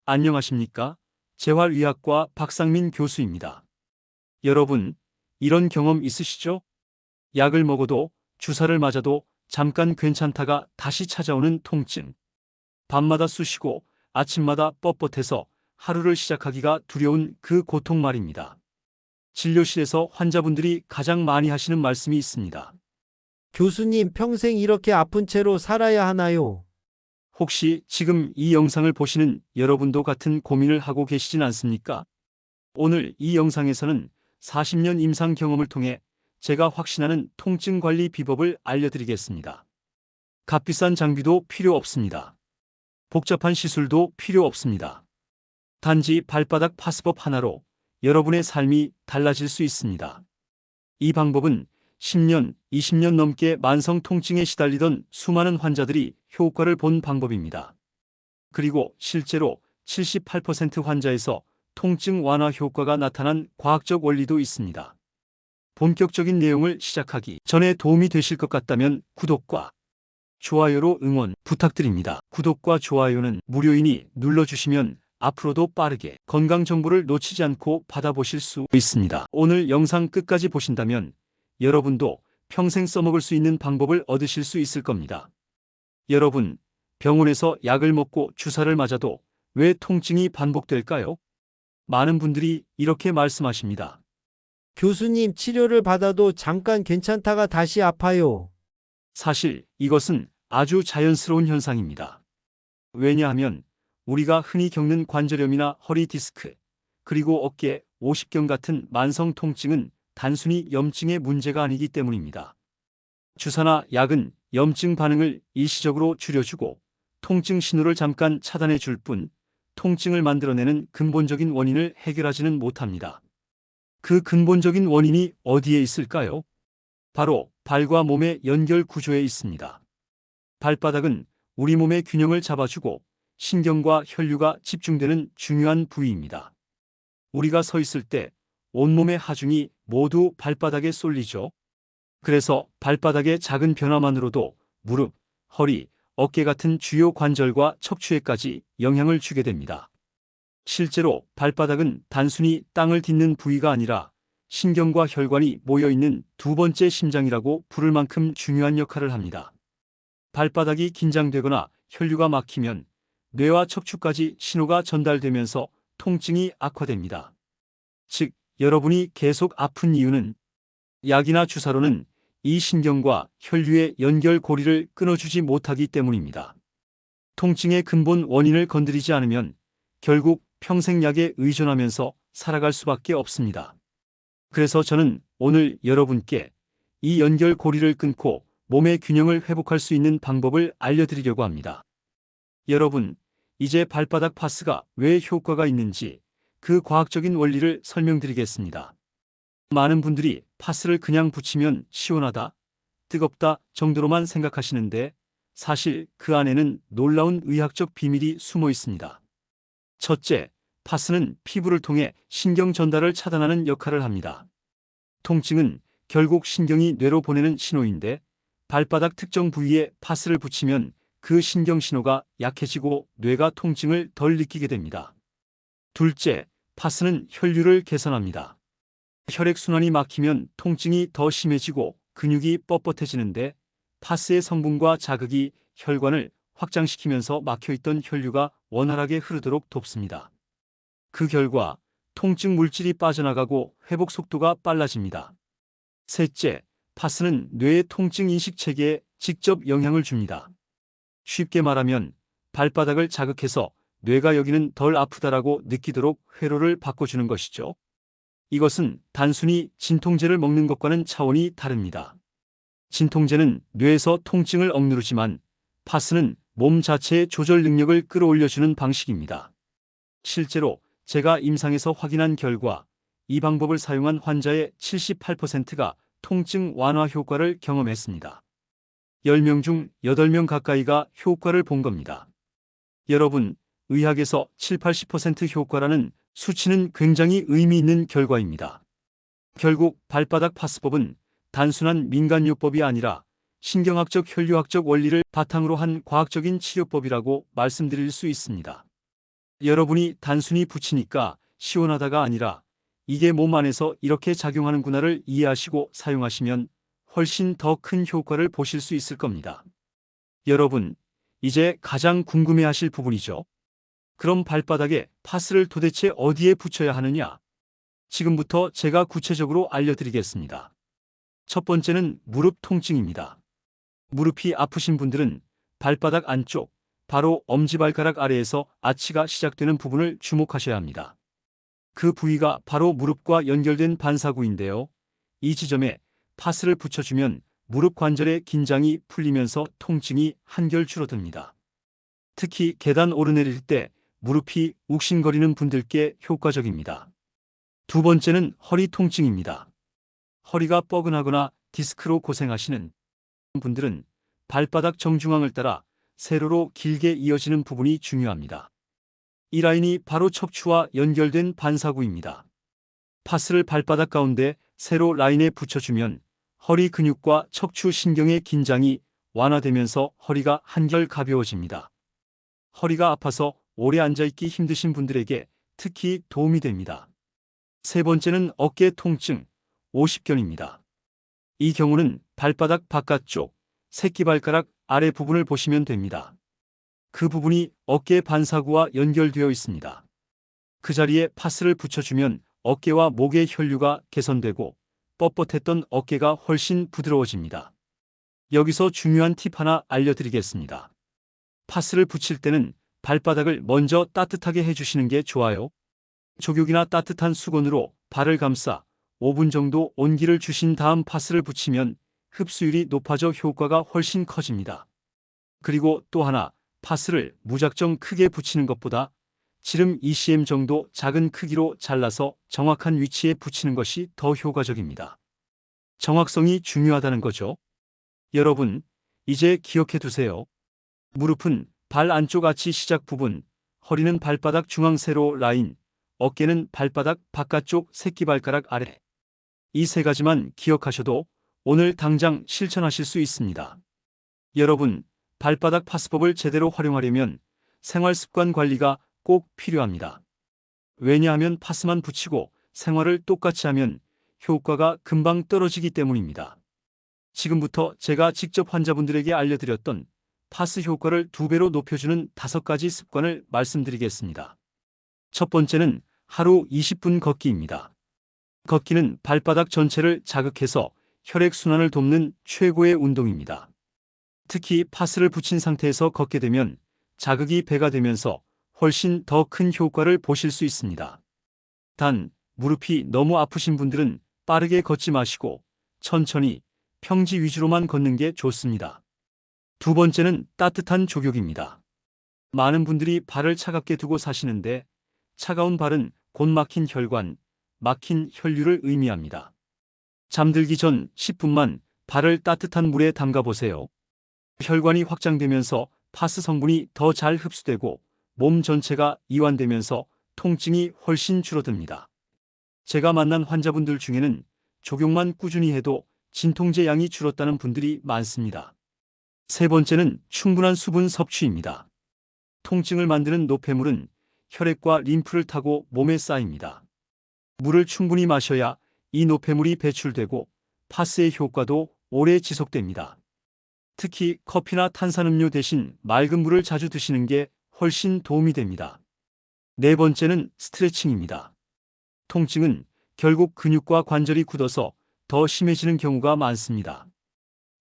안녕하십니까? 재활의학과 박상민 교수입니다. 여러분, 이런 경험 있으시죠? 약을 먹어도 주사를 맞아도 잠깐 괜찮다가 다시 찾아오는 통증. 밤마다 쑤시고 아침마다 뻣뻣해서 하루를 시작하기가 두려운 그 고통 말입니다. 진료실에서 환자분들이 가장 많이 하시는 말씀이 있습니다. 교수님, 평생 이렇게 아픈 채로 살아야 하나요? 혹시 지금 이 영상을 보시는 여러분도 같은 고민을 하고 계시진 않습니까? 오늘 이 영상에서는 40년 임상 경험을 통해 제가 확신하는 통증 관리 비법을 알려드리겠습니다. 값비싼 장비도 필요 없습니다. 복잡한 시술도 필요 없습니다. 단지 발바닥 파스법 하나로 여러분의 삶이 달라질 수 있습니다. 이 방법은 10년, 20년 넘게 만성 통증에 시달리던 수많은 환자들이 효과를 본 방법입니다. 그리고 실제로 78% 환자에서 통증 완화 효과가 나타난 과학적 원리도 있습니다. 본격적인 내용을 시작하기 전에 도움이 되실 것 같다면 구독과 좋아요로 응원 부탁드립니다. 구독과 좋아요는 무료이니 눌러주시면 앞으로도 빠르게 건강 정보를 놓치지 않고 받아보실 수 있습니다. 오늘 영상 끝까지 보신다면 여러분도 평생 써먹을 수 있는 방법을 얻으실 수 있을 겁니다. 여러분, 병원에서 약을 먹고 주사를 맞아도 왜 통증이 반복될까요? 많은 분들이 이렇게 말씀하십니다. 교수님, 치료를 받아도 잠깐 괜찮다가 다시 아파요. 사실 이것은 아주 자연스러운 현상입니다. 왜냐하면 우리가 흔히 겪는 관절염이나 허리 디스크, 그리고 어깨, 오십견 같은 만성 통증은 단순히 염증의 문제가 아니기 때문입니다. 주사나 약은 염증 반응을 일시적으로 줄여주고 통증 신호를 잠깐 차단해 줄 뿐, 통증을 만들어내는 근본적인 원인을 해결하지는 못합니다. 그 근본적인 원인이 어디에 있을까요? 바로 발과 몸의 연결 구조에 있습니다. 발바닥은 우리 몸의 균형을 잡아주고 신경과 혈류가 집중되는 중요한 부위입니다. 우리가 서 있을 때 온몸의 하중이 모두 발바닥에 쏠리죠. 그래서 발바닥의 작은 변화만으로도 무릎, 허리, 어깨 같은 주요 관절과 척추에까지 영향을 주게 됩니다. 실제로 발바닥은 단순히 땅을 딛는 부위가 아니라 신경과 혈관이 모여있는 두 번째 심장이라고 부를 만큼 중요한 역할을 합니다. 발바닥이 긴장되거나 혈류가 막히면 뇌와 척추까지 신호가 전달되면서 통증이 악화됩니다. 즉, 여러분이 계속 아픈 이유는 약이나 주사로는 이 신경과 혈류의 연결 고리를 끊어주지 못하기 때문입니다. 통증의 근본 원인을 건드리지 않으면 결국 평생 약에 의존하면서 살아갈 수밖에 없습니다. 그래서 저는 오늘 여러분께 이 연결 고리를 끊고 몸의 균형을 회복할 수 있는 방법을 알려드리려고 합니다. 여러분, 이제 발바닥 파스가 왜 효과가 있는지 그 과학적인 원리를 설명드리겠습니다. 많은 분들이 파스를 그냥 붙이면 시원하다, 뜨겁다 정도로만 생각하시는데 사실 그 안에는 놀라운 의학적 비밀이 숨어 있습니다. 첫째, 파스는 피부를 통해 신경 전달을 차단하는 역할을 합니다. 통증은 결국 신경이 뇌로 보내는 신호인데 발바닥 특정 부위에 파스를 붙이면 그 신경 신호가 약해지고 뇌가 통증을 덜 느끼게 됩니다. 둘째, 파스는 혈류를 개선합니다. 혈액순환이 막히면 통증이 더 심해지고 근육이 뻣뻣해지는데 파스의 성분과 자극이 혈관을 확장시키면서 막혀있던 혈류가 원활하게 흐르도록 돕습니다. 그 결과 통증 물질이 빠져나가고 회복 속도가 빨라집니다. 셋째, 파스는 뇌의 통증 인식 체계에 직접 영향을 줍니다. 쉽게 말하면 발바닥을 자극해서 뇌가 여기는 덜 아프다라고 느끼도록 회로를 바꿔주는 것이죠. 이것은 단순히 진통제를 먹는 것과는 차원이 다릅니다. 진통제는 뇌에서 통증을 억누르지만 파스는 몸 자체의 조절 능력을 끌어올려주는 방식입니다. 실제로 제가 임상에서 확인한 결과 이 방법을 사용한 환자의 78%가 통증 완화 효과를 경험했습니다. 10명 중 8명 가까이가 효과를 본 겁니다. 여러분, 의학에서 7, 80% 효과라는 수치는 굉장히 의미 있는 결과입니다. 결국 발바닥 파스법은 단순한 민간요법이 아니라 신경학적 혈류학적 원리를 바탕으로 한 과학적인 치료법이라고 말씀드릴 수 있습니다. 여러분이 단순히 붙이니까 시원하다가 아니라 이게 몸 안에서 이렇게 작용하는구나를 이해하시고 사용하시면 훨씬 더 큰 효과를 보실 수 있을 겁니다. 여러분, 이제 가장 궁금해하실 부분이죠. 그럼 발바닥에 파스를 도대체 어디에 붙여야 하느냐? 지금부터 제가 구체적으로 알려드리겠습니다. 첫 번째는 무릎 통증입니다. 무릎이 아프신 분들은 발바닥 안쪽, 바로 엄지발가락 아래에서 아치가 시작되는 부분을 주목하셔야 합니다. 그 부위가 바로 무릎과 연결된 반사구인데요. 이 지점에 파스를 붙여주면 무릎 관절의 긴장이 풀리면서 통증이 한결 줄어듭니다. 특히 계단 오르내릴 때 무릎이 욱신거리는 분들께 효과적입니다. 두 번째는 허리 통증입니다. 허리가 뻐근하거나 디스크로 고생하시는 분들은 발바닥 정중앙을 따라 세로로 길게 이어지는 부분이 중요합니다. 이 라인이 바로 척추와 연결된 반사구입니다. 파스를 발바닥 가운데 세로 라인에 붙여주면 허리 근육과 척추 신경의 긴장이 완화되면서 허리가 한결 가벼워집니다. 허리가 아파서 오래 앉아있기 힘드신 분들에게 특히 도움이 됩니다. 세 번째는 어깨 통증, 오십견입니다. 이 경우는 발바닥 바깥쪽, 새끼발가락 아래 부분을 보시면 됩니다. 그 부분이 어깨 반사구와 연결되어 있습니다. 그 자리에 파스를 붙여주면 어깨와 목의 혈류가 개선되고 뻣뻣했던 어깨가 훨씬 부드러워집니다. 여기서 중요한 팁 하나 알려드리겠습니다. 파스를 붙일 때는 발바닥을 먼저 따뜻하게 해주시는 게 좋아요. 족욕이나 따뜻한 수건으로 발을 감싸 5분 정도 온기를 주신 다음 파스를 붙이면 흡수율이 높아져 효과가 훨씬 커집니다. 그리고 또 하나, 파스를 무작정 크게 붙이는 것보다 지름 2cm 정도 작은 크기로 잘라서 정확한 위치에 붙이는 것이 더 효과적입니다. 정확성이 중요하다는 거죠. 여러분, 이제 기억해 두세요. 무릎은 발 안쪽 아치 시작 부분, 허리는 발바닥 중앙 세로 라인, 어깨는 발바닥 바깥쪽 새끼발가락 아래. 이 세 가지만 기억하셔도 오늘 당장 실천하실 수 있습니다. 여러분, 발바닥 파스법을 제대로 활용하려면 생활 습관 관리가 꼭 필요합니다. 왜냐하면 파스만 붙이고 생활을 똑같이 하면 효과가 금방 떨어지기 때문입니다. 지금부터 제가 직접 환자분들에게 알려드렸던 파스 효과를 2배로 높여주는 5가지 습관을 말씀드리겠습니다. 첫 번째는 하루 20분 걷기입니다. 걷기는 발바닥 전체를 자극해서 혈액순환을 돕는 최고의 운동입니다. 특히 파스를 붙인 상태에서 걷게 되면 자극이 배가 되면서 훨씬 더 큰 효과를 보실 수 있습니다. 단, 무릎이 너무 아프신 분들은 빠르게 걷지 마시고 천천히 평지 위주로만 걷는 게 좋습니다. 두 번째는 따뜻한 족욕입니다. 많은 분들이 발을 차갑게 두고 사시는데 차가운 발은 곧 막힌 혈관, 막힌 혈류를 의미합니다. 잠들기 전 10분만 발을 따뜻한 물에 담가 보세요. 혈관이 확장되면서 파스 성분이 더 잘 흡수되고 몸 전체가 이완되면서 통증이 훨씬 줄어듭니다. 제가 만난 환자분들 중에는 족욕만 꾸준히 해도 진통제 양이 줄었다는 분들이 많습니다. 세 번째는 충분한 수분 섭취입니다. 통증을 만드는 노폐물은 혈액과 림프를 타고 몸에 쌓입니다. 물을 충분히 마셔야 이 노폐물이 배출되고 파스의 효과도 오래 지속됩니다. 특히 커피나 탄산음료 대신 맑은 물을 자주 드시는 게 훨씬 도움이 됩니다. 네 번째는 스트레칭입니다. 통증은 결국 근육과 관절이 굳어서 더 심해지는 경우가 많습니다.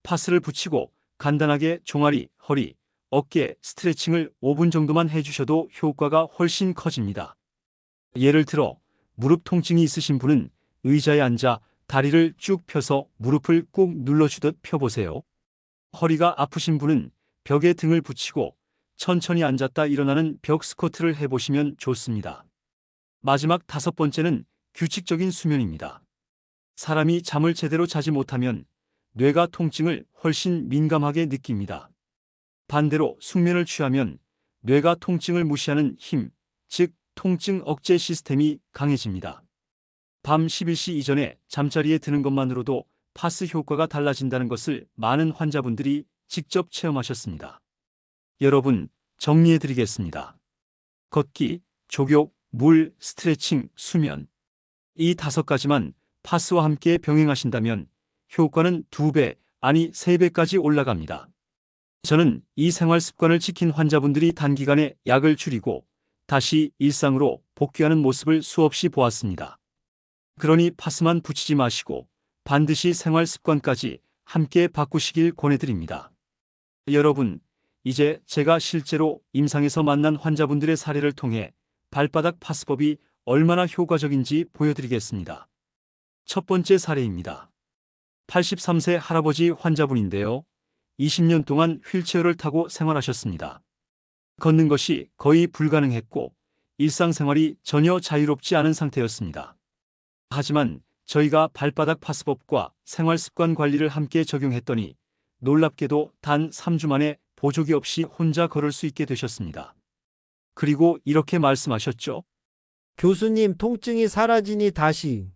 파스를 붙이고 간단하게 종아리, 허리, 어깨 스트레칭을 5분 정도만 해주셔도 효과가 훨씬 커집니다. 예를 들어 무릎 통증이 있으신 분은 의자에 앉아 다리를 쭉 펴서 무릎을 꾹 눌러주듯 펴보세요. 허리가 아프신 분은 벽에 등을 붙이고 천천히 앉았다 일어나는 벽 스쿼트를 해보시면 좋습니다. 마지막 5번째는 규칙적인 수면입니다. 사람이 잠을 제대로 자지 못하면 뇌가 통증을 훨씬 민감하게 느낍니다. 반대로 숙면을 취하면 뇌가 통증을 무시하는 힘, 즉 통증 억제 시스템이 강해집니다. 밤 11시 이전에 잠자리에 드는 것만으로도 파스 효과가 달라진다는 것을 많은 환자분들이 직접 체험하셨습니다. 여러분, 정리해드리겠습니다. 걷기, 족욕, 물, 스트레칭, 수면. 이 5가지만 파스와 함께 병행하신다면 효과는 2배, 아니 3배까지 올라갑니다. 저는 이 생활 습관을 지킨 환자분들이 단기간에 약을 줄이고 다시 일상으로 복귀하는 모습을 수없이 보았습니다. 그러니 파스만 붙이지 마시고 반드시 생활 습관까지 함께 바꾸시길 권해드립니다. 여러분, 이제 제가 실제로 임상에서 만난 환자분들의 사례를 통해 발바닥 파스법이 얼마나 효과적인지 보여드리겠습니다. 첫 번째 사례입니다. 83세 할아버지 환자분인데요. 20년 동안 휠체어를 타고 생활하셨습니다. 걷는 것이 거의 불가능했고 일상생활이 전혀 자유롭지 않은 상태였습니다. 하지만 저희가 발바닥 파스법과 생활습관 관리를 함께 적용했더니 놀랍게도 단 3주 만에 보조기 없이 혼자 걸을 수 있게 되셨습니다. 그리고 이렇게 말씀하셨죠. 교수님, 통증이 사라지니 다시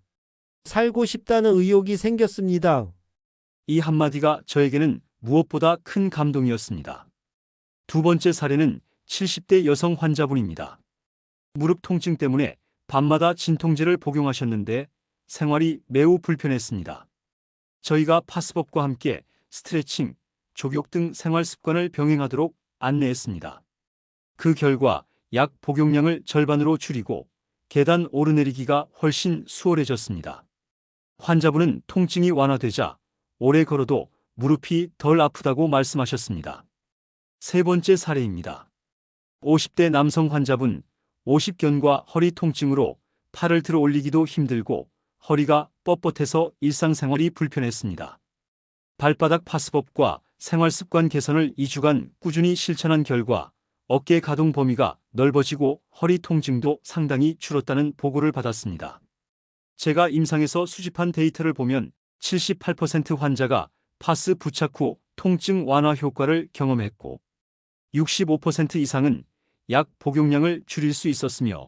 살고 싶다는 의욕이 생겼습니다. 이 한마디가 저에게는 무엇보다 큰 감동이었습니다. 두 번째 사례는 70대 여성 환자분입니다. 무릎 통증 때문에 밤마다 진통제를 복용하셨는데 생활이 매우 불편했습니다. 저희가 파스법과 함께 스트레칭, 족욕 등 생활 습관을 병행하도록 안내했습니다. 그 결과 약 복용량을 절반으로 줄이고 계단 오르내리기가 훨씬 수월해졌습니다. 환자분은 통증이 완화되자 오래 걸어도 무릎이 덜 아프다고 말씀하셨습니다. 세 번째 사례입니다. 50대 남성 환자분, 50견과 허리 통증으로 팔을 들어 올리기도 힘들고 허리가 뻣뻣해서 일상생활이 불편했습니다. 발바닥 파스법과 생활습관 개선을 2주간 꾸준히 실천한 결과 어깨 가동 범위가 넓어지고 허리 통증도 상당히 줄었다는 보고를 받았습니다. 제가 임상에서 수집한 데이터를 보면 78% 환자가 파스 부착 후 통증 완화 효과를 경험했고 65% 이상은 약 복용량을 줄일 수 있었으며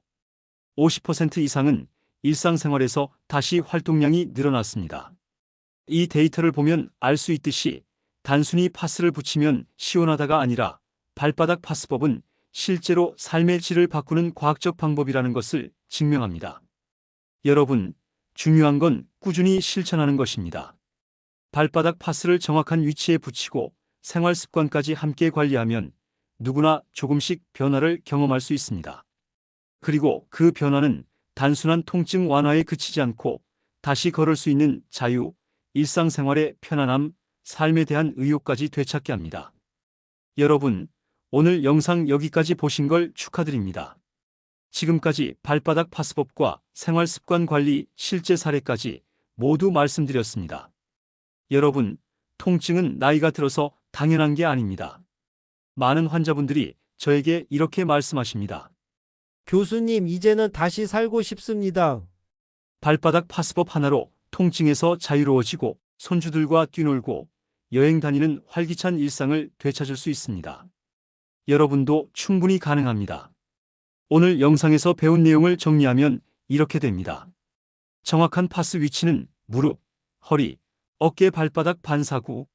50% 이상은 일상생활에서 다시 활동량이 늘어났습니다. 이 데이터를 보면 알 수 있듯이 단순히 파스를 붙이면 시원하다가 아니라 발바닥 파스법은 실제로 삶의 질을 바꾸는 과학적 방법이라는 것을 증명합니다. 여러분, 중요한 건 꾸준히 실천하는 것입니다. 발바닥 파스를 정확한 위치에 붙이고 생활 습관까지 함께 관리하면 누구나 조금씩 변화를 경험할 수 있습니다. 그리고 그 변화는 단순한 통증 완화에 그치지 않고 다시 걸을 수 있는 자유, 일상생활의 편안함, 삶에 대한 의욕까지 되찾게 합니다. 여러분, 오늘 영상 여기까지 보신 걸 축하드립니다. 지금까지 발바닥 파스법과 생활습관 관리 실제 사례까지 모두 말씀드렸습니다. 여러분, 통증은 나이가 들어서 당연한 게 아닙니다. 많은 환자분들이 저에게 이렇게 말씀하십니다. 교수님, 이제는 다시 살고 싶습니다. 발바닥 파스법 하나로 통증에서 자유로워지고 손주들과 뛰놀고 여행 다니는 활기찬 일상을 되찾을 수 있습니다. 여러분도 충분히 가능합니다. 오늘 영상에서 배운 내용을 정리하면 이렇게 됩니다. 정확한 파스 위치는 무릎, 허리, 어깨 발바닥 반사구.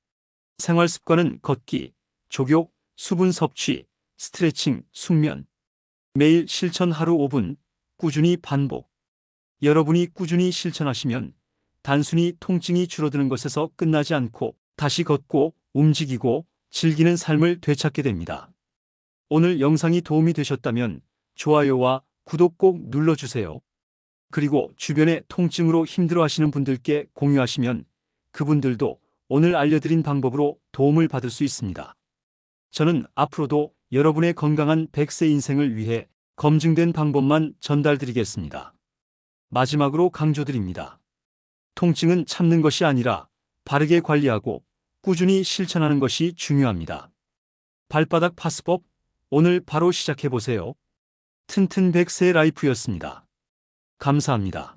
생활 습관은 걷기, 족욕, 수분 섭취, 스트레칭, 숙면. 매일 실천 하루 5분, 꾸준히 반복. 여러분이 꾸준히 실천하시면 단순히 통증이 줄어드는 것에서 끝나지 않고 다시 걷고 움직이고 즐기는 삶을 되찾게 됩니다. 오늘 영상이 도움이 되셨다면 좋아요와 구독 꼭 눌러주세요. 그리고 주변에 통증으로 힘들어하시는 분들께 공유하시면 그분들도 오늘 알려드린 방법으로 도움을 받을 수 있습니다. 저는 앞으로도 여러분의 건강한 100세 인생을 위해 검증된 방법만 전달드리겠습니다. 마지막으로 강조드립니다. 통증은 참는 것이 아니라 바르게 관리하고 꾸준히 실천하는 것이 중요합니다. 발바닥 파스법, 오늘 바로 시작해보세요. 튼튼 100세 라이프였습니다. 감사합니다.